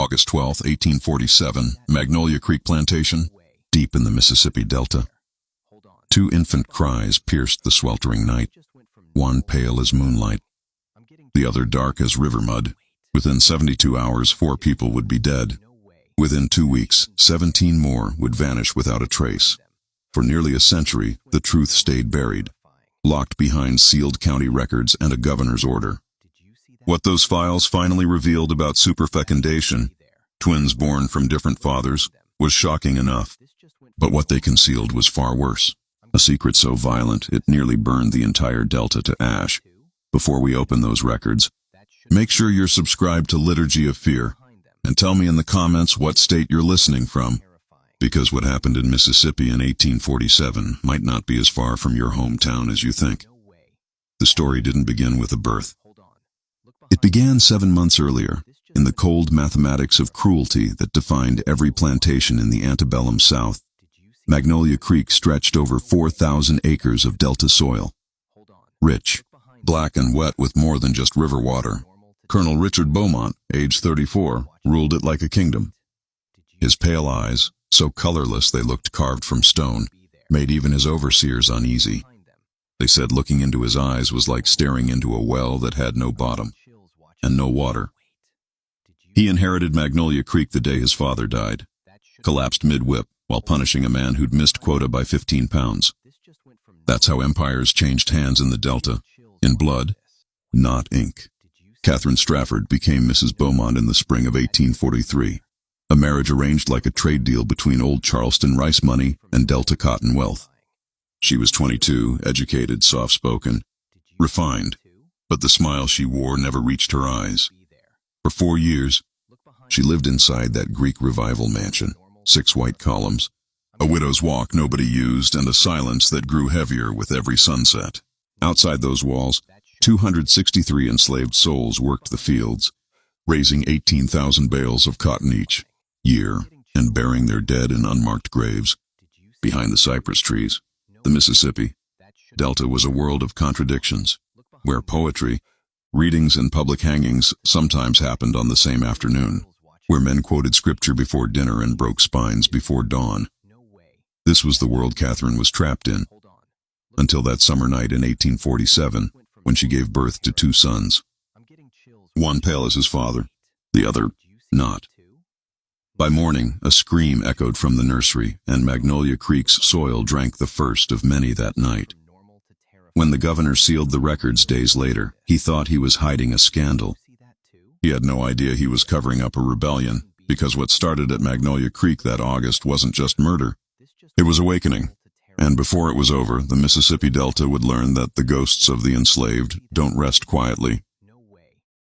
August 12, 1847, Magnolia Creek Plantation, deep in the Mississippi Delta. Two infant cries pierced the sweltering night, one pale as moonlight, the other dark as river mud. Within 72 hours, 4 people would be dead. Within 2 weeks, 17 more would vanish without a trace. For nearly a century, the truth stayed buried, locked behind sealed county records and a governor's order. What those files finally revealed about superfecundation, twins born from different fathers, was shocking enough. But what they concealed was far worse. A secret so violent it nearly burned the entire Delta to ash. Before we open those records, make sure you're subscribed to Liturgy of Fear, and tell me in the comments what state you're listening from, because what happened in Mississippi in 1847 might not be as far from your hometown as you think. The story didn't begin with a birth. It began 7 months earlier, in the cold mathematics of cruelty that defined every plantation in the antebellum South. Magnolia Creek stretched over 4,000 acres of delta soil. Rich, black and wet with more than just river water, Colonel Richard Beaumont, age 34, ruled it like a kingdom. His pale eyes, so colorless they looked carved from stone, made even his overseers uneasy. They said looking into his eyes was like staring into a well that had no bottom and no water. He inherited Magnolia Creek the day his father died, collapsed mid-whip while punishing a man who'd missed quota by 15 pounds. That's how empires changed hands in the Delta, in blood, not ink. Catherine Strafford became Mrs. Beaumont in the spring of 1843, a marriage arranged like a trade deal between old Charleston rice money and Delta cotton wealth. She was 22, educated, soft-spoken, refined, but the smile she wore never reached her eyes. For 4 years, she lived inside that Greek revival mansion, 6 white columns, a widow's walk nobody used, and a silence that grew heavier with every sunset. Outside those walls, 263 enslaved souls worked the fields, raising 18,000 bales of cotton each year and burying their dead in unmarked graves. Behind the cypress trees, the Mississippi Delta was a world of contradictions, where poetry, readings, and public hangings sometimes happened on the same afternoon, where men quoted scripture before dinner and broke spines before dawn. This was the world Catherine was trapped in, until that summer night in 1847, when she gave birth to 2 sons. One pale as his father, the other not. By morning, a scream echoed from the nursery, and Magnolia Creek's soil drank the first of many that night. When the governor sealed the records days later, he thought he was hiding a scandal. He had no idea he was covering up a rebellion, because what started at Magnolia Creek that August wasn't just murder. It was awakening. And before it was over, the Mississippi Delta would learn that the ghosts of the enslaved don't rest quietly.